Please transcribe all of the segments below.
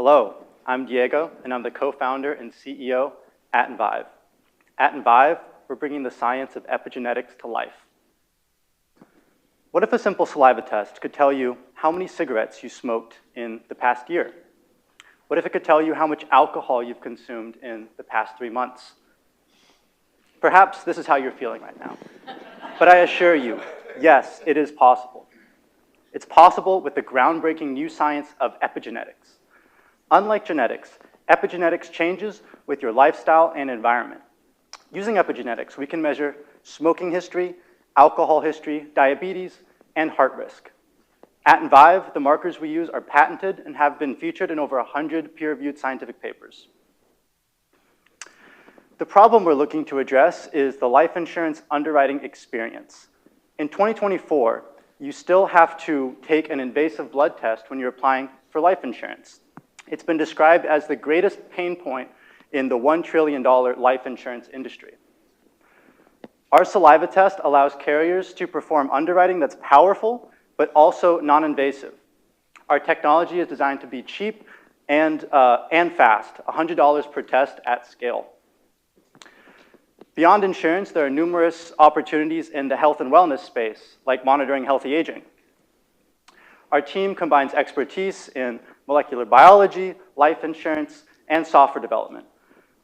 Hello, I'm Diego, and I'm the co-founder and CEO at Invive. At Invive, we're bringing the science of epigenetics to life. What if a simple saliva test could tell you how many cigarettes you smoked in the past year? What if it could tell you how much alcohol you've consumed in the past 3 months? Perhaps this is how you're feeling right now. But I assure you, yes, it is possible. It's possible with the groundbreaking new science of epigenetics. Unlike genetics, epigenetics changes with your lifestyle and environment. Using epigenetics, we can measure smoking history, alcohol history, diabetes, and heart risk. At Invive, the markers we use are patented and have been featured in over 100 peer-reviewed scientific papers. The problem we're looking to address is the life insurance underwriting experience. In 2024, you still have to take an invasive blood test when you're applying for life insurance. It's been described as the greatest pain point in the $1 trillion life insurance industry. Our saliva test allows carriers to perform underwriting that's powerful, but also non-invasive. Our technology is designed to be cheap and fast, $100 per test at scale. Beyond insurance, there are numerous opportunities in the health and wellness space, like monitoring healthy aging. Our team combines expertise in molecular biology, life insurance, and software development.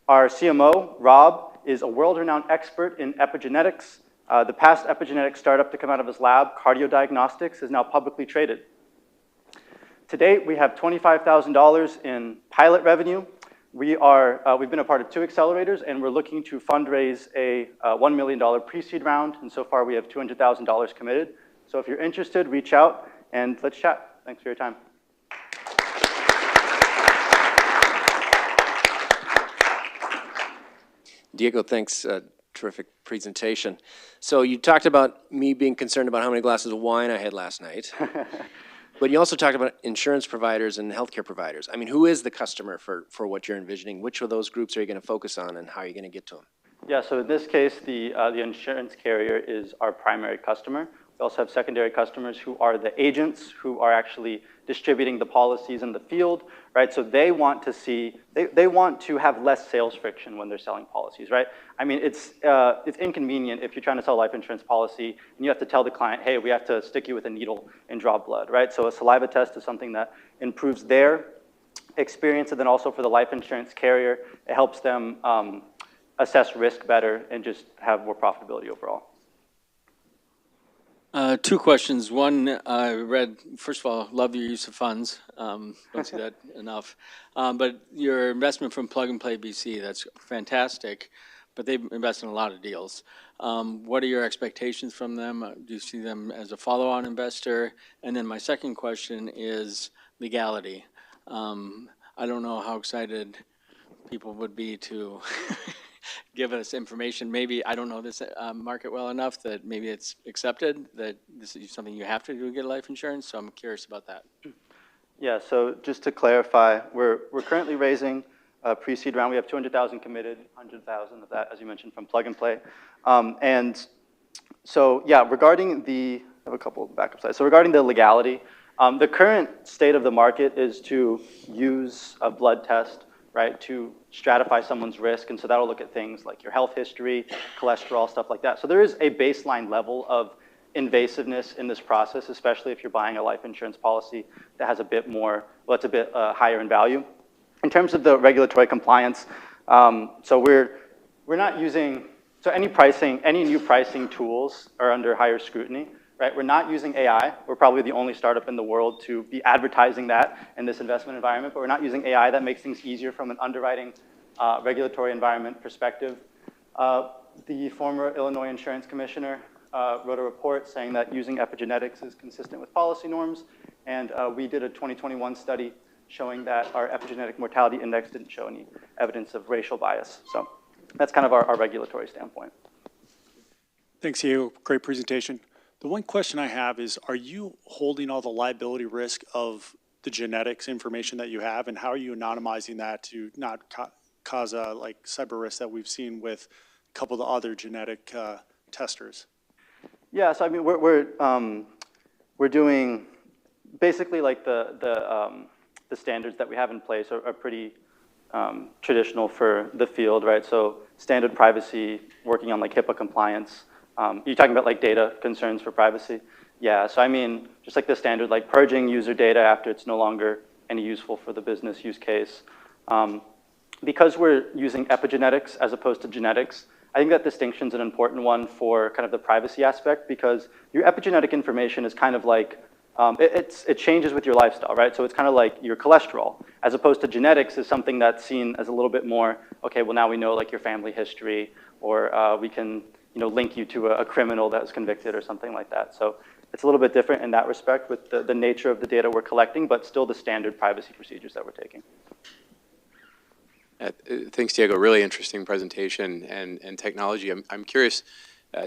Our CMO, Rob, is a world-renowned expert in epigenetics. The past epigenetic startup to come out of his lab, Cardio Diagnostics, is now publicly traded. To date, we have $25,000 in pilot revenue. We've been a part of 2 accelerators, and we're looking to fundraise a $1 million pre-seed round, and so far we have $200,000 committed. So if you're interested, reach out and let's chat. Thanks for your time. Diego, thanks. Terrific presentation. So you talked about me being concerned about how many glasses of wine I had last night. But you also talked about insurance providers and healthcare providers. I mean, who is the customer for what you're envisioning? Which of those groups are you going to focus on, and how are you going to get to them? Yeah, so in this case, the insurance carrier is our primary customer. We also have secondary customers who are the agents who are actually distributing the policies in the field, right? So they want to see, they want to have less sales friction when they're selling policies, right? I mean, it's inconvenient if you're trying to sell a life insurance policy and you have to tell the client, hey, we have to stick you with a needle and draw blood, right? So a saliva test is something that improves their experience, and then also for the life insurance carrier, it helps them assess risk better and just have more profitability overall. 2 questions. One, I read, first of all, love your use of funds. Don't see that enough. But your investment from Plug and Play BC, that's fantastic, but they've invested in a lot of deals. What are your expectations from them? Do you see them as a follow-on investor? And then my second question is legality. I don't know how excited people would be to give us information. Maybe I don't know this market well enough that maybe it's accepted that this is something you have to do to get life insurance. So I'm curious about that. Yeah. So just to clarify, we're currently raising a pre-seed round. We have 200,000 committed, 100,000 of that, as you mentioned, from Plug and Play. And so yeah, regarding I have a couple of backup slides. So regarding the legality, the current state of the market is to use a blood test, right, to stratify someone's risk, and so that'll look at things like your health history, cholesterol, stuff like that. So there is a baseline level of invasiveness in this process, especially if you're buying a life insurance policy that has a bit more, well, it's a bit higher in value. In terms of the regulatory compliance, so we're not using, so any new pricing tools are under higher scrutiny. Right, we're not using AI. We're probably the only startup in the world to be advertising that in this investment environment, but we're not using AI. That makes things easier from an underwriting regulatory environment perspective. The former Illinois insurance commissioner wrote a report saying that using epigenetics is consistent with policy norms, and we did a 2021 study showing that our epigenetic mortality index didn't show any evidence of racial bias. So that's kind of our regulatory standpoint. Thanks, Hugh. Great presentation. The one question I have is, are you holding all the liability risk of the genetics information that you have, and how are you anonymizing that to not cause like cyber risk that we've seen with a couple of the other genetic testers? Yeah, so I mean, we're doing basically like the the standards that we have in place are pretty traditional for the field, right? So standard privacy, working on like HIPAA compliance. You're talking about like data concerns for privacy? Yeah, so I mean, just like the standard, like purging user data after it's no longer any useful for the business use case. Because we're using epigenetics as opposed to genetics, I think that distinction is an important one for kind of the privacy aspect, because your epigenetic information is kind of like, it changes with your lifestyle, right? So it's kind of like your cholesterol, as opposed to genetics is something that's seen as a little bit more, okay, well now we know like your family history, or we can link you to a criminal that was convicted or something like that. So it's a little bit different in that respect with the nature of the data we're collecting, but still the standard privacy procedures that we're taking. Thanks, Diego. Really interesting presentation and technology. I'm curious,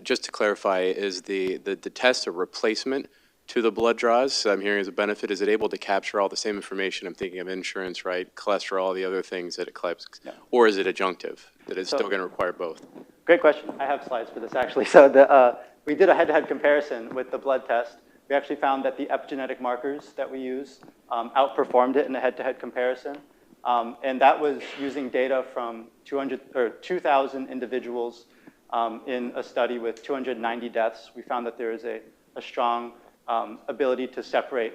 just to clarify, is the test a replacement to the blood draws? I'm hearing as a benefit, is it able to capture all the same information? I'm thinking of insurance, right? Cholesterol, the other things that it collects. Yeah. Or is it adjunctive, that it's still going to require both? Great question. I have slides for this, actually. So we did a head-to-head comparison with the blood test. We actually found that the epigenetic markers that we use outperformed it in a head-to-head comparison. And that was using data from 2,000 individuals in a study with 290 deaths. We found that there is a strong ability to separate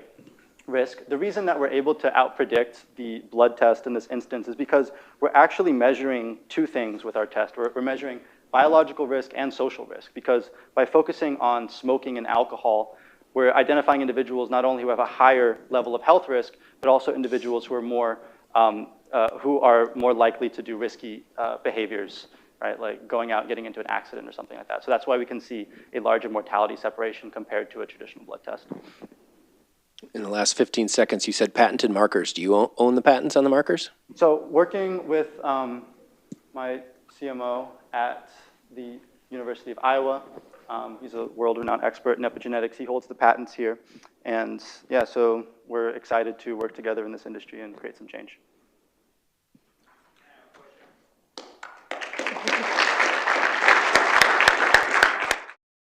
risk. The reason that we're able to outpredict the blood test in this instance is because we're actually measuring two things with our test. We're measuring biological risk and social risk, because by focusing on smoking and alcohol, we're identifying individuals not only who have a higher level of health risk, but also individuals who are more likely to do risky behaviors, right? Like going out, getting into an accident or something like that. So that's why we can see a larger mortality separation compared to a traditional blood test. In the last 15 seconds, you said patented markers. Do you own the patents on the markers? So working with my CMO at the University of Iowa, he's a world-renowned expert in epigenetics. He holds the patents here. And yeah, so we're excited to work together in this industry and create some change.